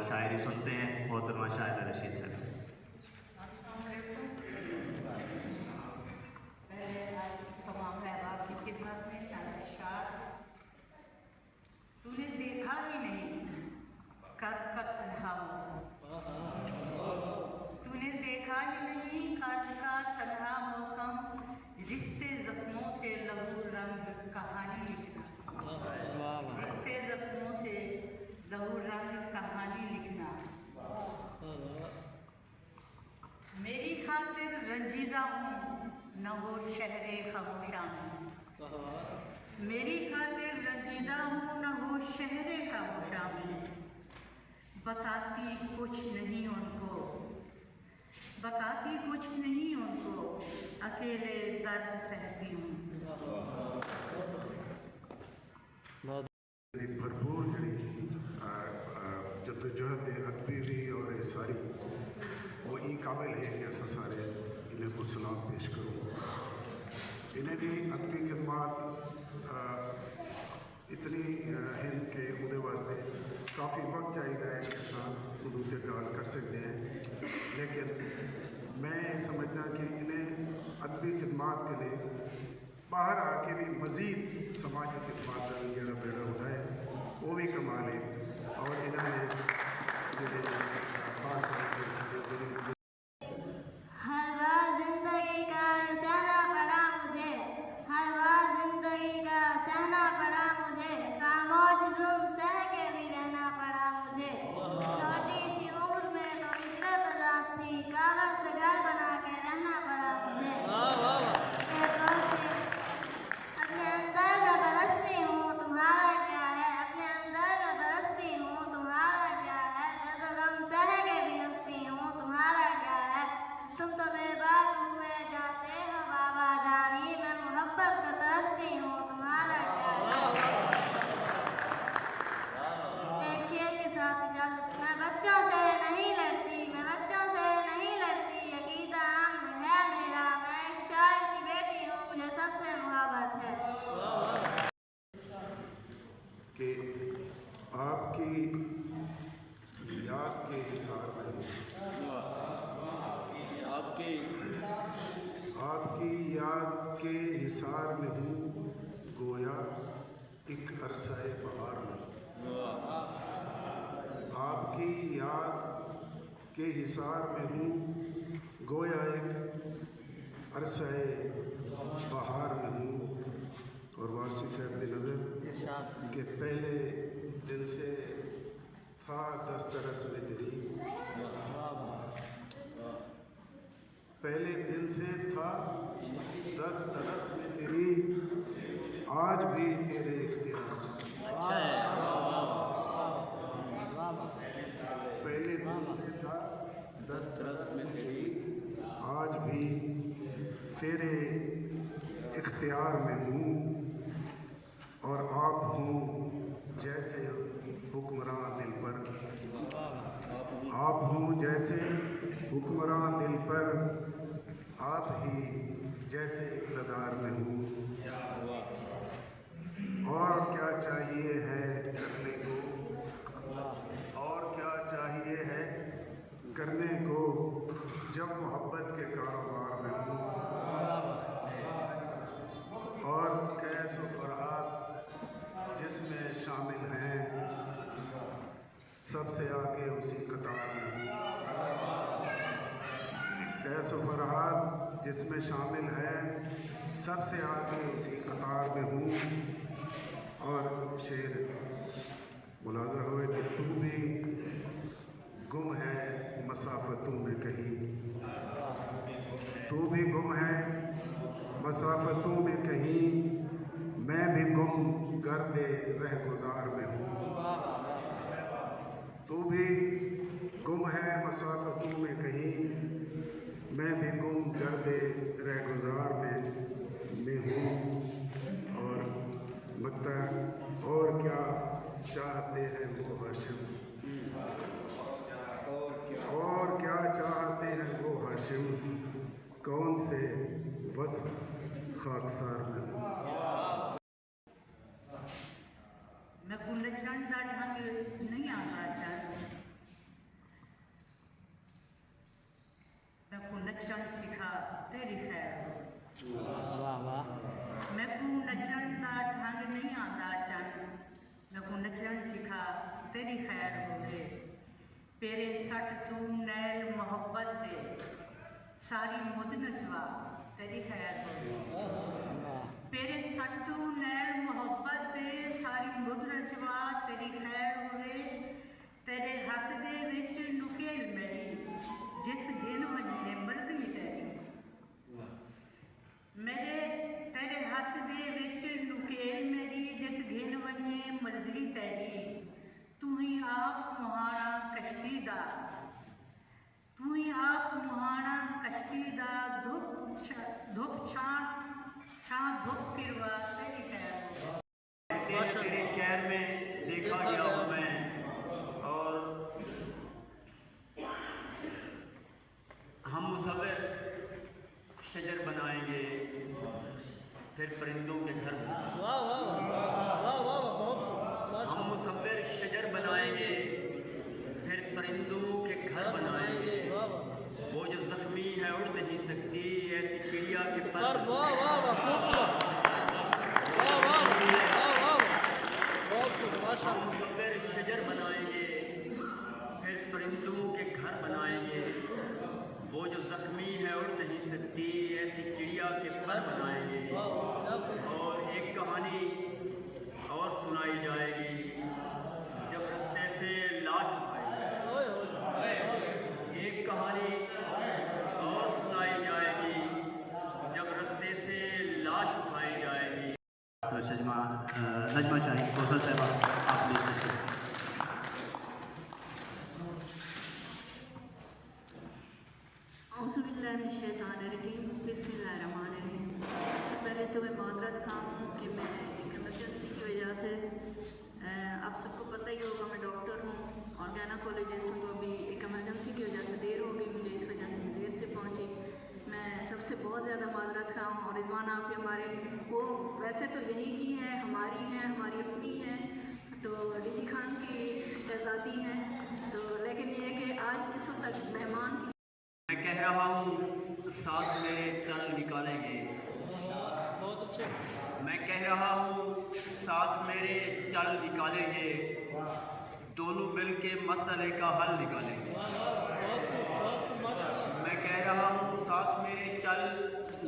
शायरी सुनते हैं मोहतरमा शाहिदा रशीद से। पहले तमाम अहबाब की खिदमत में चंद अशआर। तूने देखा ही नहीं कद का तन्हा मौसम, तूने देखा ही नहीं कद का तन्हा मौसम, रिश्ते जख्मों से लहू रंग कहानी लिखना, रिश्ते जख्मों से लहू रंग कहानी लिखना। मेरी खातिर रंजीदा हूँ न वो शहरे खामोशा में, मेरी खातिर रंजीदा हूँ न वो शहरे खामोशा में। बताती कुछ नहीं उनको, बताती कुछ नहीं उनको, अकेले दर्द सहती हूँ। भरपूर जी जदोजहद अदबी भी और सारी वो ई काबिल है कि अस सारे इन्हें को सलाम पेश करूँ। इन्हें भी अदबी खिदमात इतनी हैं कि उहदे वास्ते काफ़ी वक्त चाहिए है कि अस उदू ते गल कर सकते हैं, लेकिन मैं समझदा कि इन्हें अदबी खिदमात के लिए बाहर आके भी मज़ीद समाजी खिदमात का भी जोड़ा बेड़ा होता है वो भी कमाल है। और इन्होंने हर बार जिंदगी का सहना पड़ा मुझे, हर बार जिंदगी का सहना पड़ा मुझे, खामोश जुल्म सह के भी रहना पड़ा मुझे। छोटी सी उम्र में तो हिजरत अज़ाब थी, कागज पे घर बना के रहना पड़ा मुझे। अपने अंदर में बरसती हूँ तुम्हारा क्या है, अपने अंदर में बरसती हूँ तुम्हारा क्या है, जैसे गम सह के भी हंसती हूँ तुम्हारा क्या है। तुम तो बेबाक हुए जाते हो बाबा जानी, मैं मोहब्बत को तरसती हूँ तुम्हारा क्या है। एक शेर के साथ इजाजत। मैं बच्चों से नहीं लड़ती, मैं बच्चों से नहीं लड़ती, अकीदा आम है मेरा, मैं एक शायर की बेटी हूँ, मुझे सबसे मोहब्बत है। कि आपकी याद के हिसार में आपकी याद के हिसार में हूँ गोया एक अरसाए बहार में, आपकी याद के हिसार में हूँ गोया एक अरसाए बहार में हूँ। और वारसी साहब की नज़र के पहले दिन से था दस्तरस में तेरी, पहले दिन से था दस्तरस में तेरी, आज भी तेरे इख्तियार। पहले दिन से था दस्तरस में तेरी, आज भी तेरे इख्तियार में हूँ। और आप हूँ जैसे हुक्मरान दिल पर, आप हूँ जैसे हुक्मरान दिल पर, आप ही जैसे इक़्तिदार में हूँ। और क्या चाहिए है करने को, और क्या चाहिए है करने को, जब मोहब्बत के कारोबार में हूँ। और कैस व फरहाद जिसमें शामिल हैं, सबसे आगे उसी कतार में हूँ। कैस व फरहाद जिसमें शामिल है, सबसे आगे उसी कतार में हूँ। और शेर मुलाजा हुए कि तू भी गुम है मसाफतों में कहीं, तू भी गुम है मसाफतों में कहीं, मैं भी गुम गर्दे रह गुजार में हूँ। तू भी गुम है मसाफतों में कहीं, मैं भी गुम गर्दे रह गुजार में हूँ। और मक्ता और क्या चाहते हैं वो हाशिम, और क्या चाहते हैं वो हाशिम, कौन से वस्फ खाकसार में हूँ। मैं कुंडचन का ढंग नहीं आता चल, खैर होवे पेरे सट तू नैल मोहब्बत दे सारी मुद नचवा तेरी खैर होवे पेरे सट तू नैल मोहब्बत दे सारी मुद नचवा तेरी खैर होवे तेरे हथ दे विच नुकेल मेरी जित गिन वने मर्जी तेरी मेरे तेरे हथ दे विच नुकेल मेरी जित गिन वने मर्जी तेरी तू ही आप मुहाना कश्ती दा तू ही आप मुहाना कश्ती दा धुप छां धुप फिरवा तेरी खैर तेरे शहर में देखा गया हूँ मैं और हम मुसव्विर शजर बनाएंगे फिर परिंदों के घर हम मुसव्विर शजर बनाएंगे फिर परिंदों के घर बनाएंगे वो जो जख्मी है उड़ नहीं सकती ऐसी चिड़िया के पर हम मुसव्विर शजर बनाएंगे फिर परिंदों के घर बनाएंगे वो जो जख्मी है उड़ नहीं सकती ऐसी चिड़िया के पर बनाएंगे और एक कहानी और सुनाई जाएगी जब रास्ते से लाश उठाएगी एक कहानी और सुनाई जाएगी जब रास्ते से लाश उठाई जाएगी। तो नजमा शाही कौसर साहब आप प्लीज पहले तो मैं माजरत खां हूँ कि मैं एक इमरजेंसी की वजह से आप सबको पता ही होगा मैं डॉक्टर हूँ और गायनेकोलॉजिस्ट हूँ तो अभी एक इमरजेंसी की वजह से देर हो गई मुझे इस वजह से देर से पहुँची मैं सबसे बहुत ज़्यादा माजरत खां हूँ। और रिजवान आप हमारे वो वैसे तो यही की है हमारी अपनी है तो डीडी खान की शहजादी हैं तो लेकिन ये कि आज इस वक्त मेहमान मैं कह रहा हूँ साथ मेरे चल निकालेंगे बहुत अच्छे मैं कह रहा हूँ साथ मेरे चल निकालेंगे दोनों मिल के मसले का हल निकालेंगे मैं कह रहा हूँ साथ मेरे चल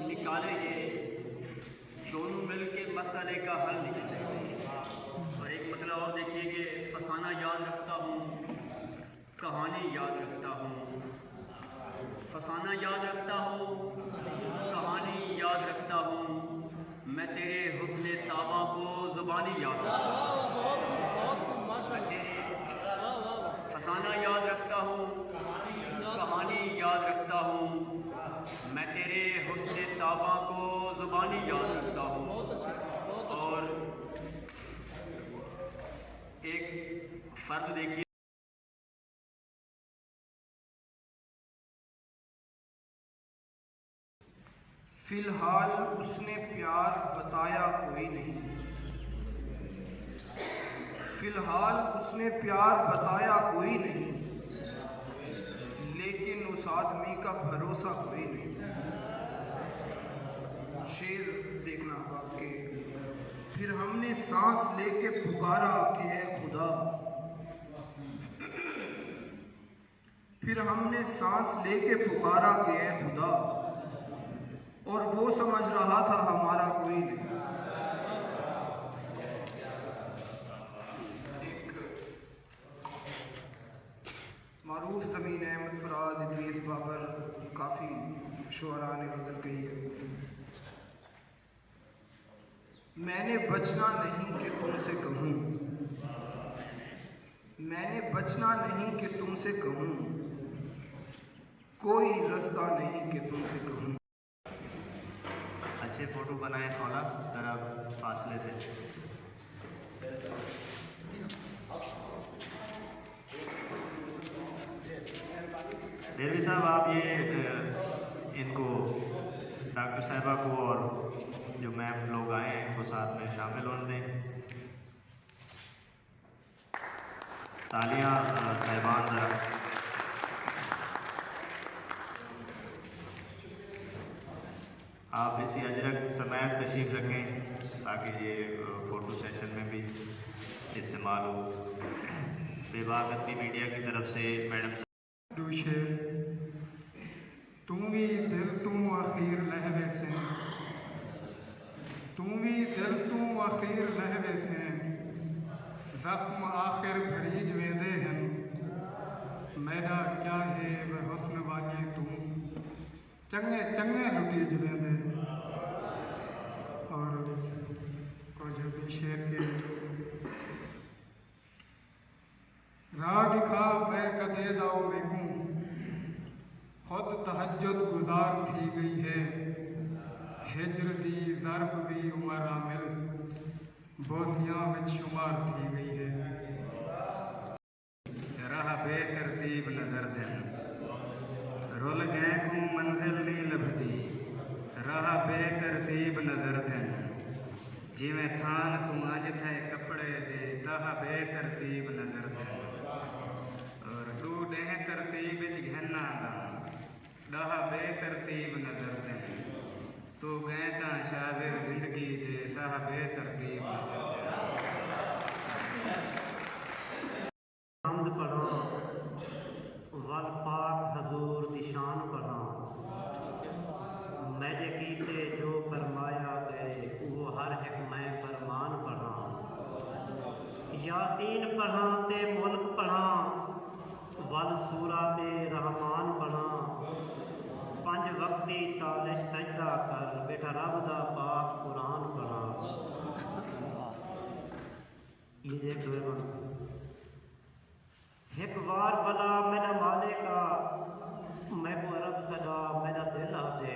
निकालेंगे दोनों मिल के मसले का हल निकालेंगे। और एक मतलब और देखिए कि फसाना याद रखता हूँ कहानी याद रखता हूँ फसाना याद रखता हूँ कहानी याद रखता हूँ मैं तेरे हुस्ने ताबा को ज़ुबानी याद रखता हूँ फसाना याद रखता हूँ कहानी याद रखता हूँ मैं तेरे हुस्ने ताबा को ज़ुबानी याद रखता हूँ। और एक फ़र्द देखिए फिलहाल उसने प्यार बताया कोई नहीं फिलहाल उसने प्यार बताया कोई नहीं लेकिन उस आदमी का भरोसा कोई नहीं। शेर देखना आपके फिर हमने सांस लेके पुकारा कि है खुदा फिर हमने सांस लेके पुकारा कि है खुदा और वो समझ रहा था हमारा कोई नहीं। एक मारूफ ज़मीन अहमद फराज इद्रीस बाबर काफ़ी शुअरा ने गज़ल कही है मैंने बचना नहीं कि तुमसे कहूँ मैंने बचना नहीं कि तुमसे कहूँ कोई रास्ता नहीं कि तुमसे कहूँ। अच्छे फ़ोटो बनाए थोड़ा ज़रा फासले से देवी साहब आप ये इनको डॉक्टर साहिबा को और जो मैम लोग आए हैं इनको साथ में शामिल होने दें। तालियां साहिबान ज़रा आप इसी अजरक समेत तशरीफ़ रखें ताकि ये फ़ोटो सेशन में भी इस्तेमाल हो। बेबाक भी मीडिया की तरफ से मैडम दूशे तू भी दिल तू अखीर लहवे से तू भी दिल तू अखीर लहवे से जख्म आखिर भरीज वेंदे हैं मैदा क्या है वह हुस्न वाली तू चंगे चंगे लुटीज वेंदे और कुछ भी शेर के राग खा मैं कदे दाओ मेगूं खुद तहज्जुद गुजार थी गई है हिजर दी ज़रब भी उमर आमिल बोसियां में शुमार थी गई है राह बेतरतीब नजर देन रुल गए को मंजिल नहीं लभदी राह बेतरतीब नजर देन जिवें थान तू अज थे कपड़े दे ताह बेतरतीब नजर देन और तू डेह तरतीब विच घना दा डाह बेतरतीब नजर देन तू गए तां शादिर जिंदगी दे साह बेतरतीब नजर देन हमद पढ़ा वल पाक हजूर दी शान पढ़ा मैंने कीते जो फरमाया गए वो हर एक मैं फरमान पढ़ा यासीन पढ़ा ते मुल्क पढ़ा वल सूरा ते रहमान पढ़ा पंज वक्ती तालिश सजदा कर बेटा रब दा पाक कुरान पढ़ा ये देख लो एक बार बला मेरा मालिका मैं को अरब सदा मेरा दिल आते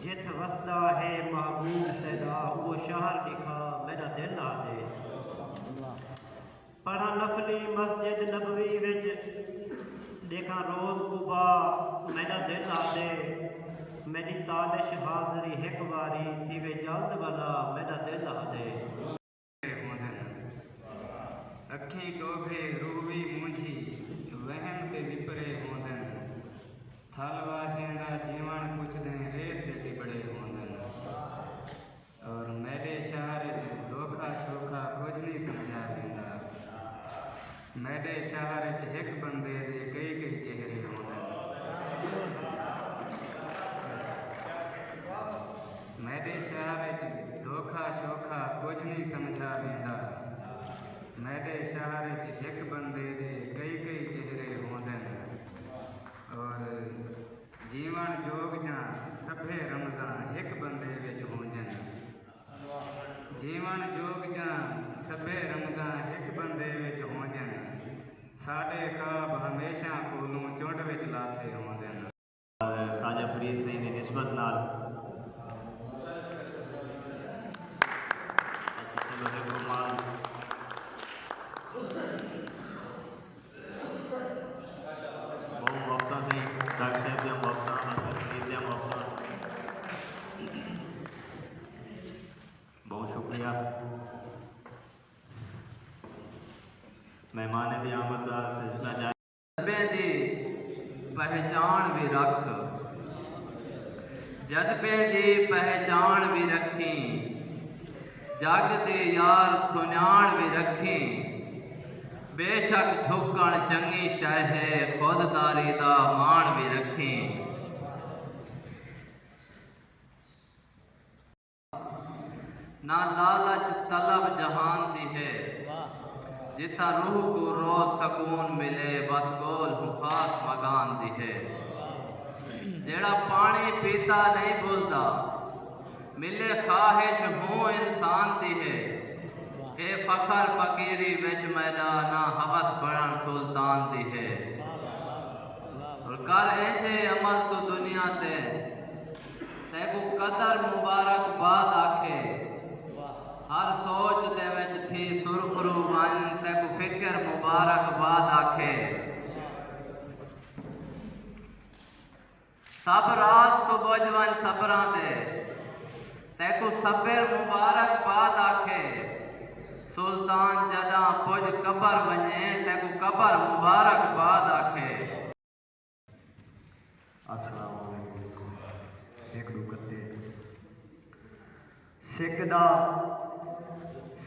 जित वसदा है महबूब सदा वो शहर लिखा मेरा दिल आते पढ़ा नफली मस्जिद नबवी विच देखा रोज कुबा मेरा दिल आते मेरी तालिश हाजरी एक बारी थी वे जल्द वाला मेरा दिल आते अखी डोभे रूवी मुंझी वहम ते विपरे होंदन थल वासियां दा जीवन पुछदे रेत ते टिबड़े होंदन और मेरे शहर च धोखा शोखा कुछ नहीं समझा देंदा मेरे शहर च एक बंदे दे कई कई चेहरे होंदन मेरे शहर च धोखा शोखा कुछ नहीं समझा देंदा मेरे शहर च एक बंदे दे कई कई चेहरे होंदन और जीवन जोग जां सभे रमज़ान एक बंदे विच होंदन जीवन जोग जां सभे रमज़ान एक बंदे विच होंदन साडे ख्वाब हमेशा कोलों चुंड विच लाथे होंदन ख्वाजा फरीद सिंह की निस्बत नाल बहुत शुक्रिया मेहमान की आमद का सिलसिला जज्बे की पहचान भी रख जज्बे की पहचान भी रखी जग दे यार सुनान भी रखी बेशक ठुकण चंगी शह है खुददारी दा मान भी रखी ना लालच तलब जहान दी है जिथा रूह को रोज सकून मिले बस गोल खास मकान दी है जेड़ा पानी पीता नहीं भूलता मिले ख्वाहिश हूँ इंसान दी है ए फखर फकीरी विच मैदा ना हवस बनन सुल्तान दी है और कर ऐसे अमल तो दुनिया ते तेको कदर मुबारक बाद आखे हर सोच दे विच थी सुरखरू मन तेको फिक्र मुबारक बाद आखे सब राज तो बुझवन सबरां दे तेको सबर मुबारक बाद आखे सुल्तान जदा पुज कबर वने तेको कबर मुबारक बाद आखे अस्सलाम वालेकुम एक दो कत्ते सिक दा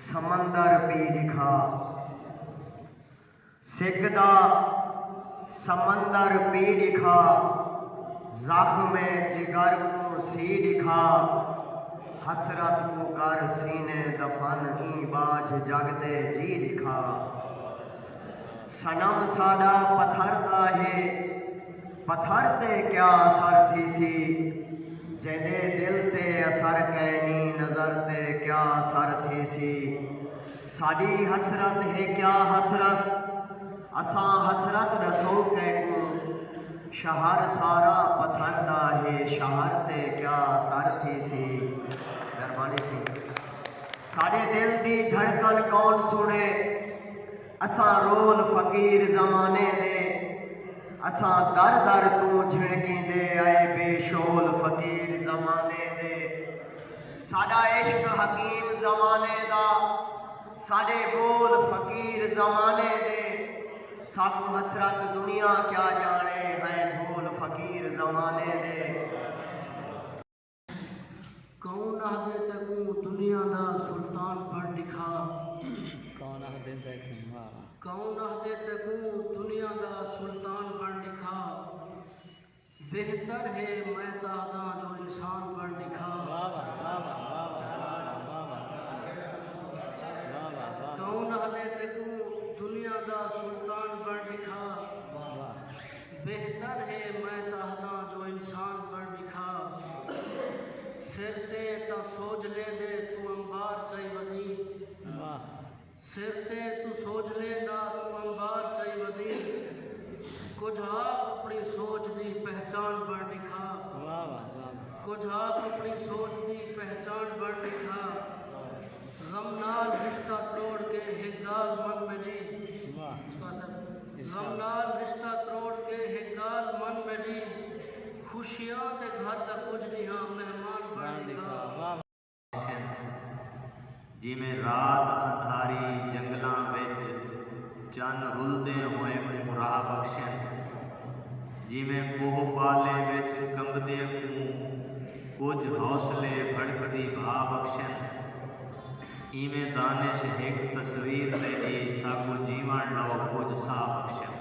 समंदर पी लिखा सिकदा समंदर पी दिखा, जख्म जिगर को सी दिखा, हसरत को कर सीने दफन ई बाज जगते जी दिखा। सनम सादा पत्थर दा है, पत्थर ते क्या असर थी सी, जेदे दिल ते असर कैनी नजर ते क्या असर थी सी। साडी हसरत है क्या हसरत, असा हसरत रसो कैकू, शहर सारा पत्थर दा है, शहर ते क्या असर थी सी। मेहरबानी सी। साडे दिल दी धड़कन कौन सुने, असा रोल फकीर जमाने दे, असा दर दर तू झिड़की दे आए बेशोल फकीर जमाने दे। साडा इश्क हकीम जमाने दा, साडे बोल फकीर जमाने दे, साकू हसरत दुनिया क्या जाने है बोल फकीर जमाने दे। कौन आदे तकू दुनिया दा सुल्तान बन दिखा, कौन आदे तकू दुनिया दा सुल्तान बन दिखा। बेहतर है मैं तादा जो इंसान बन दिखा। कौन आदे तकू दुनिया दा सुल्तान बन दिखा। बेहतर है मैं तादा जो इंसान बन दिखा। सिर ते ता सोच ले दे तू अंबार चाई वदी, सिर ते तू सोच लेंदा तू अंबार चाई वदी। कुछ आप अपनी सोच दी पहचान बन दिखा, कुछ आप अपनी सोच दी पहचान बन दिखा। गम नाल रिश्ता तोड़ के एक गाल मन में ली, गम नाल रिश्ता तोड़ के एक गाल मन में ली। खुशियां ते घर तक कुछ नहीं हाँ मेहमान बन दिखा। जिमें रात अंधारी जंगलों विच चन रुलदे होए राह बख्शन, जिमें पोह पाले विच कंबदे कुछ हौसले भड़कदी भा बख्शन। इवें दानिश एक तस्वीर तेरी साकू जीवन लो कुछ सा बख्शन।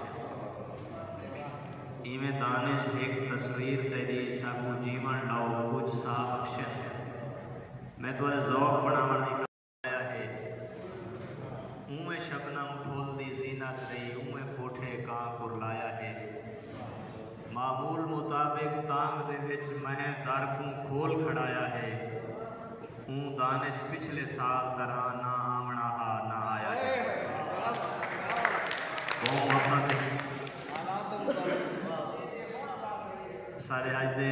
इवें दानिश एक तस्वीर तेरी साकू जीवन लो कुछ सा बख्शन। मैं तुझे ज़ौक बनावन दी उमें शबनम फूलदी जीनत रही, उमें कोठे कां कुरलाया है। मामूल मुताबिक तांग दे विच मैं दर को खोल खड़ाया है। हूँ दानिश पिछले साल तरह ना आमना हा ना आया है। सारे अज दे